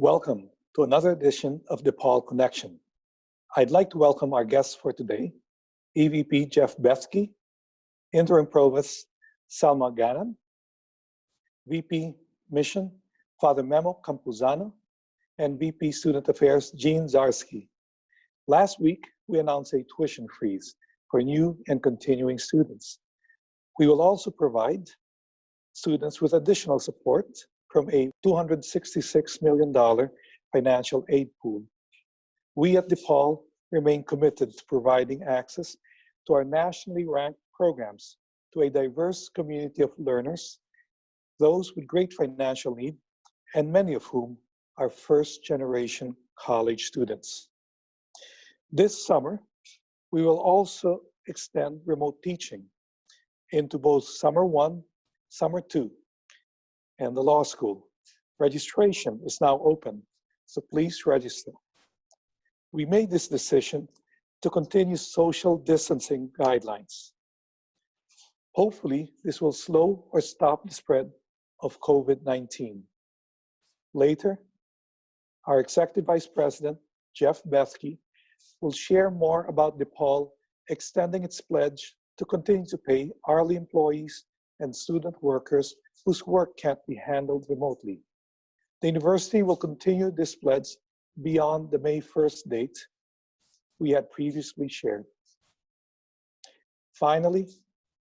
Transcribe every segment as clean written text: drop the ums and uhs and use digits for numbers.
Welcome to another edition of DePaul Connection. I'd like to welcome our guests for today, EVP Jeff Bethke, Interim Provost Salma Ghanem, VP Mission Father Memo Campuzano, and VP Student Affairs Jean Zarski. Last week, we announced a tuition freeze for new and continuing students. We will also provide students with additional support from a $266 million financial aid pool. We at DePaul remain committed to providing access to our nationally ranked programs to a diverse community of learners, those with great financial need, and many of whom are first-generation college students. This summer, we will also extend remote teaching into both Summer 1, Summer 2, and the law school. Registration is now open, so please register. We made this decision to continue social distancing guidelines. Hopefully, this will slow or stop the spread of COVID-19. Later, our Executive Vice President, Jeff Bethke, will share more about DePaul extending its pledge to continue to pay hourly employees and student workers whose work can't be handled remotely. The university will continue this pledge beyond the May 1st date we had previously shared. Finally,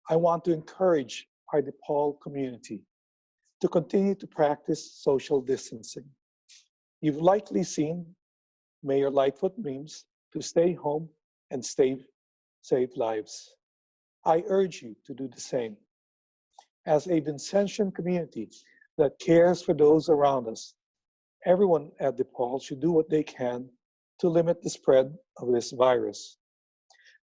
I want to encourage our DePaul community to continue to practice social distancing. You've likely seen Mayor Lightfoot memes to stay home and save lives. I urge you to do the same. As a Vincentian community that cares for those around us, everyone at DePaul should do what they can to limit the spread of this virus.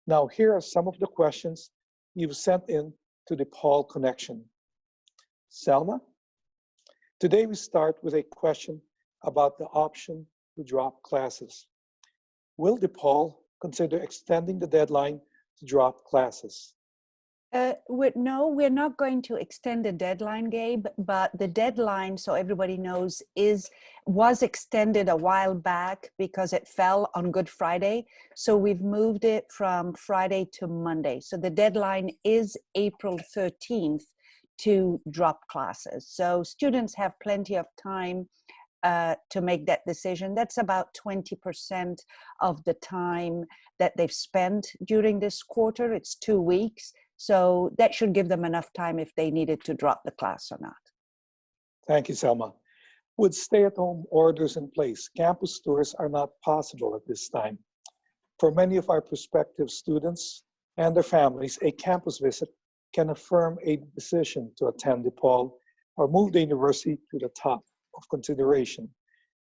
Now, here are some of the questions you've sent in to DePaul Connection. Salma, today we start with a question about the option to drop classes. Will DePaul consider extending the deadline to drop classes? No, we're not going to extend the deadline, Gabe, but the deadline, so everybody knows, was extended a while back because it fell on Good Friday. So we've moved it from Friday to Monday. So the deadline is April 13th to drop classes. So students have plenty of time to make that decision. That's about 20% of the time that they've spent during this quarter. It's 2 weeks. So that should give them enough time if they needed to drop the class or not. Thank you, Selma. With stay-at-home orders in place, campus tours are not possible at this time. For many of our prospective students and their families, a campus visit can affirm a decision to attend DePaul or move the university to the top of consideration.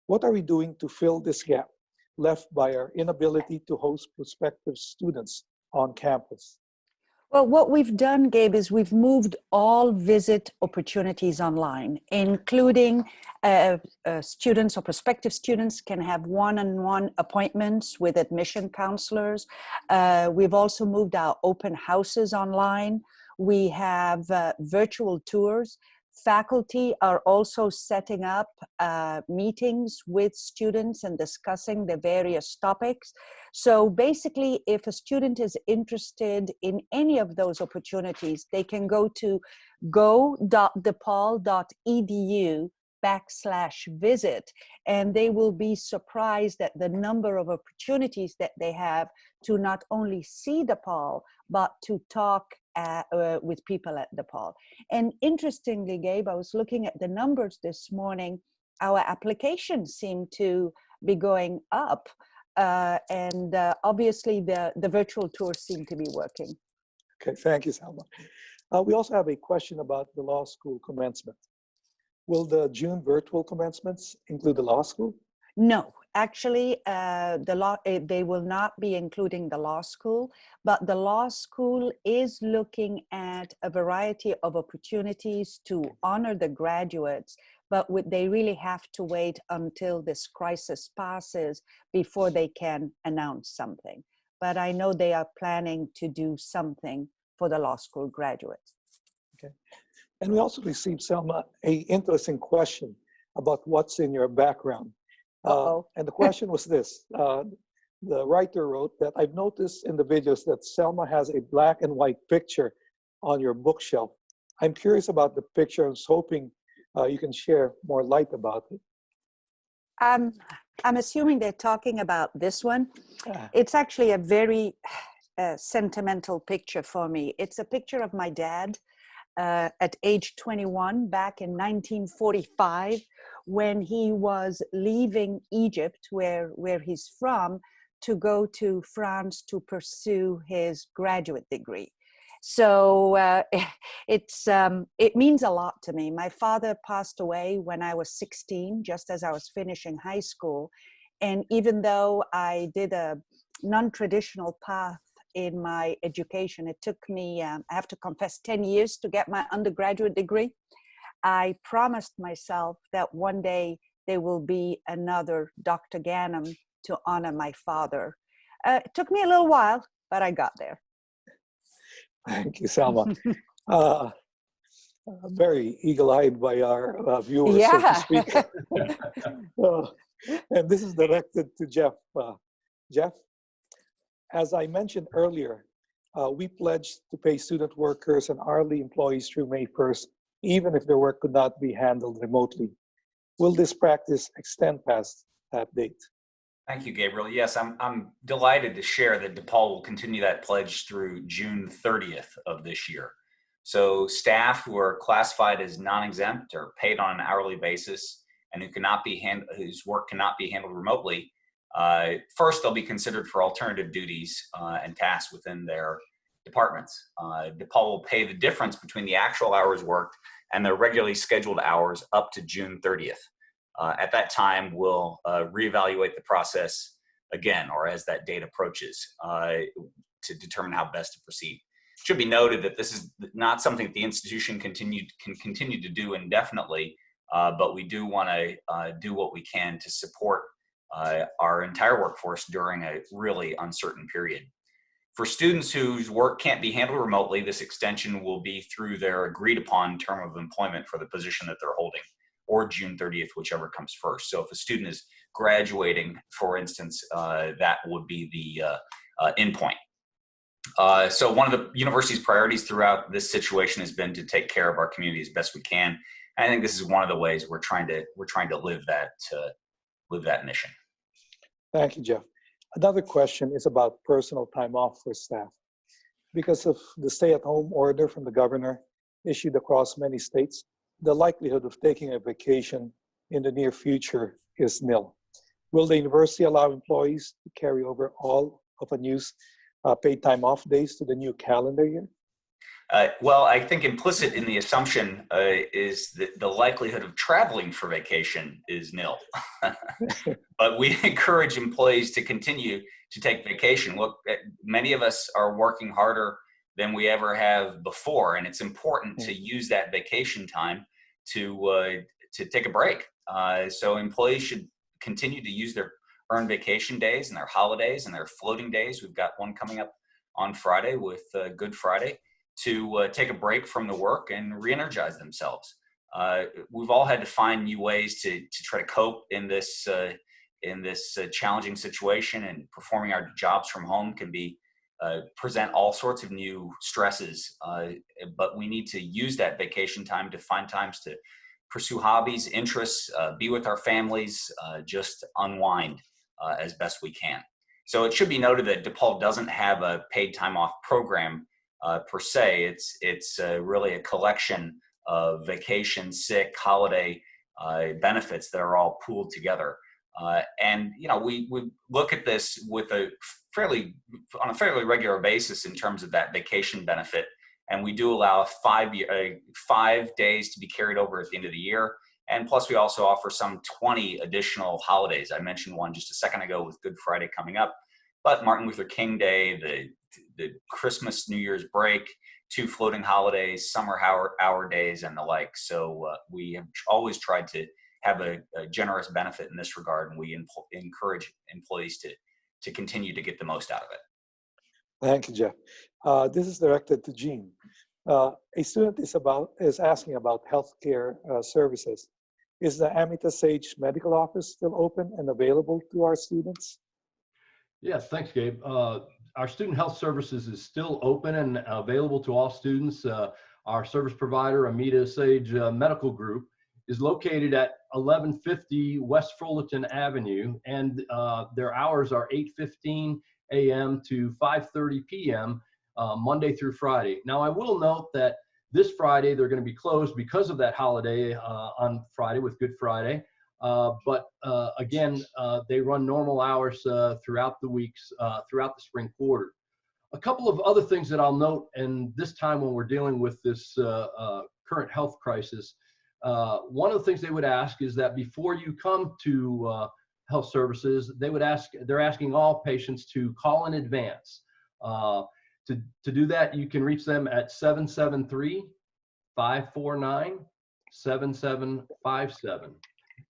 What are we doing to fill this gap left by our inability to host prospective students on campus? Well, what we've done, Gabe, is we've moved all visit opportunities online, including students or prospective students can have one-on-one appointments with admission counselors. We've also moved our open houses online. We have virtual tours. Faculty are also setting up meetings with students and discussing the various topics. So basically, if a student is interested in any of those opportunities, they can go to go.depaul.edu/visit, and they will be surprised at the number of opportunities that they have to not only see DePaul, but to talk with people at DePaul. And interestingly, Gabe, I was looking at the numbers this morning. Our applications seem to be going up, and obviously the virtual tours seem to be working. Okay, thank you, Salma. We also have a question about the law school commencement. Will the June virtual commencements include the law school? No, actually, they will not be including the law school, but the law school is looking at a variety of opportunities to honor the graduates, but they really have to wait until this crisis passes before they can announce something. But I know they are planning to do something for the law school graduates. Okay. And we also received, Selma, an interesting question about what's in your background. Uh-oh. And the question was this. The writer wrote that I've noticed in the videos that Selma has a black and white picture on your bookshelf. I'm curious about the picture. I was hoping you can share more light about it. I'm assuming they're talking about this one. Ah. It's actually a very sentimental picture for me. It's a picture of my dad at age 21 back in 1945 when he was leaving Egypt, where he's from, to go to France to pursue his graduate degree. So it means a lot to me. My father passed away when I was 16, just as I was finishing high school. And even though I did a non-traditional path in my education, it took me, I have to confess, 10 years to get my undergraduate degree. I promised myself that one day there will be another Dr. Ghanem to honor my father. It took me a little while, but I got there. Thank you, Salma. Very eagle-eyed by our viewers, Yeah. so to speak. And this is directed to Jeff. Jeff, as I mentioned earlier, we pledged to pay student workers and hourly employees through May 1st, even if their work could not be handled remotely. Will this practice extend past that date? Thank you, Gabriel. Yes, I'm delighted to share that DePaul will continue that pledge through June 30th of this year. So staff who are classified as non-exempt or paid on an hourly basis and whose work cannot be handled remotely, first they'll be considered for alternative duties and tasks within their departments. DePaul will pay the difference between the actual hours worked and their regularly scheduled hours up to June 30th. At that time, we'll reevaluate the process again, or as that date approaches, to determine how best to proceed. It should be noted that this is not something that the institution can continue to do indefinitely, but we do want to do what we can to support our entire workforce during a really uncertain period. For students whose work can't be handled remotely, this extension will be through their agreed upon term of employment for the position that they're holding, or June 30th, whichever comes first. So if a student is graduating, for instance, that would be the endpoint. So one of the university's priorities throughout this situation has been to take care of our community as best we can. And I think this is one of the ways we're trying to live that mission. Thank you, Jeff. Another question is about personal time off for staff. Because of the stay-at-home order from the governor issued across many states, the likelihood of taking a vacation in the near future is nil. Will the university allow employees to carry over all of unused paid time off days to the new calendar year? Well, I think implicit in the assumption is that the likelihood of traveling for vacation is nil. But we encourage employees to continue to take vacation. Look, many of us are working harder than we ever have before, and it's important to use that vacation time to take a break. So employees should continue to use their earned vacation days and their holidays and their floating days. We've got one coming up on Friday with Good Friday to take a break from the work and re-energize themselves. We've all had to find new ways to try to cope in this challenging situation, and performing our jobs from home can present all sorts of new stresses, but we need to use that vacation time to find times to pursue hobbies, interests, be with our families, just unwind as best we can. So it should be noted that DePaul doesn't have a paid time off program per se. It's really a collection of vacation, sick, holiday benefits that are all pooled together. And we look at this with on a fairly regular basis in terms of that vacation benefit, and we do allow 5 days to be carried over at the end of the year. And plus, we also offer some 20 additional holidays. I mentioned one just a second ago with Good Friday coming up, but Martin Luther King Day, the Christmas, New Year's break, 2 floating holidays, summer hour days, and the like. So we have always tried to have a generous benefit in this regard, and we encourage employees to continue to get the most out of it. Thank you, Jeff. This is directed to Jean. A student is asking about healthcare services. Is the Amita Sage Medical office still open and available to our students? Yes, thanks, Gabe. Our student health services is still open and available to all students. Our service provider, Amita Sage Medical Group, is located at 1150 West Fullerton Avenue, and their hours are 8:15 a.m. to 5:30 p.m. Monday through Friday. Now, I will note that this Friday they're going to be closed because of that holiday on Friday with Good Friday. But again, they run normal hours throughout the weeks, throughout the spring quarter. A couple of other things that I'll note, and this time when we're dealing with this current health crisis, one of the things they would ask is that before you come to health services, they're asking all patients to call in advance. To do that, you can reach them at 773-549-7757.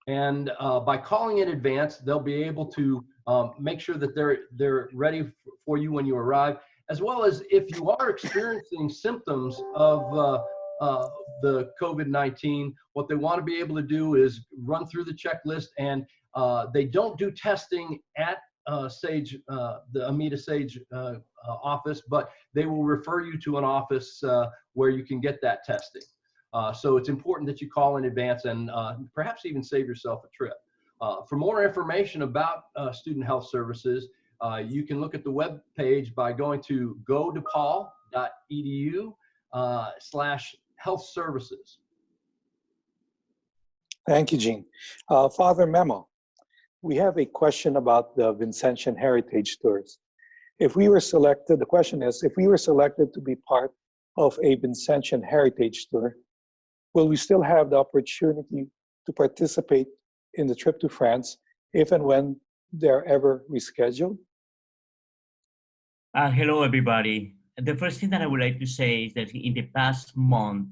And by calling in advance, they'll be able to make sure that they're ready for you when you arrive, as well as if you are experiencing symptoms of the COVID-19, what they want to be able to do is run through the checklist, and they don't do testing at the Amita Sage office, but they will refer you to an office where you can get that testing. So it's important that you call in advance and perhaps even save yourself a trip. For more information about student health services, you can look at the web page by going to godepaul.edu/health services. Thank you, Gene. Father Memo, we have a question about the Vincentian Heritage Tours. If we were selected, the question is, if we were selected to be part of a Vincentian Heritage Tour, will we still have the opportunity to participate in the trip to France if and when they're ever rescheduled? Hello, everybody. The first thing that I would like to say is that in the past month,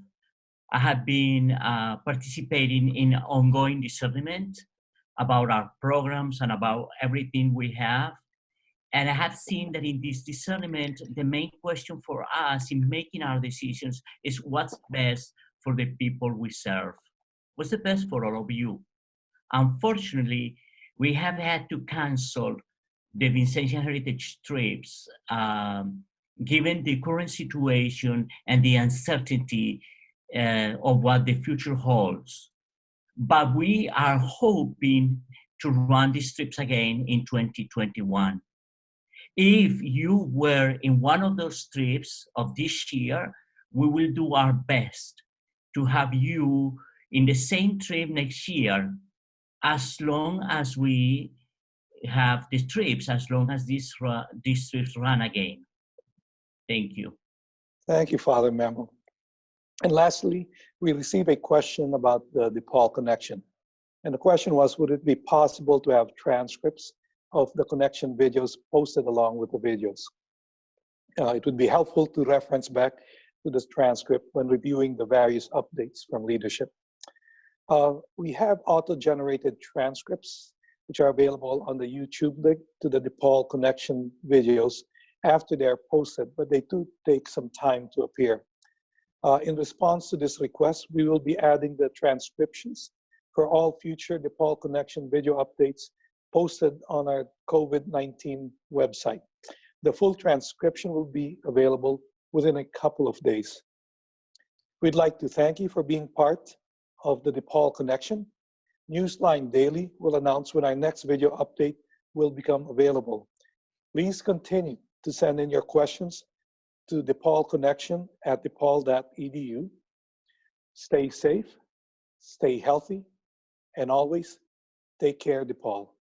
I have been participating in ongoing discernment about our programs and about everything we have. And I have seen that in this discernment, the main question for us in making our decisions is what's best for the people we serve. What's the best for all of you? Unfortunately, we have had to cancel the Vincentian Heritage trips, given the current situation and the uncertainty of what the future holds. But we are hoping to run these trips again in 2021. If you were in one of those trips of this year, we will do our best to have you in the same trip next year, as long as we have these trips, as long as these trips run again. Thank you. Thank you, Father Memo. And lastly, we received a question about the DePaul Connection. And the question was, would it be possible to have transcripts of the connection videos posted along with the videos? It would be helpful to reference back to this transcript when reviewing the various updates from leadership. We have auto-generated transcripts, which are available on the YouTube link to the DePaul Connection videos after they're posted, but they do take some time to appear. In response to this request, we will be adding the transcriptions for all future DePaul Connection video updates posted on our COVID-19 website. The full transcription will be available within a couple of days. We'd like to thank you for being part of the DePaul Connection. Newsline Daily will announce when our next video update will become available. Please continue to send in your questions to DePaul Connection at depaul.edu. Stay safe, stay healthy, and always take care, DePaul.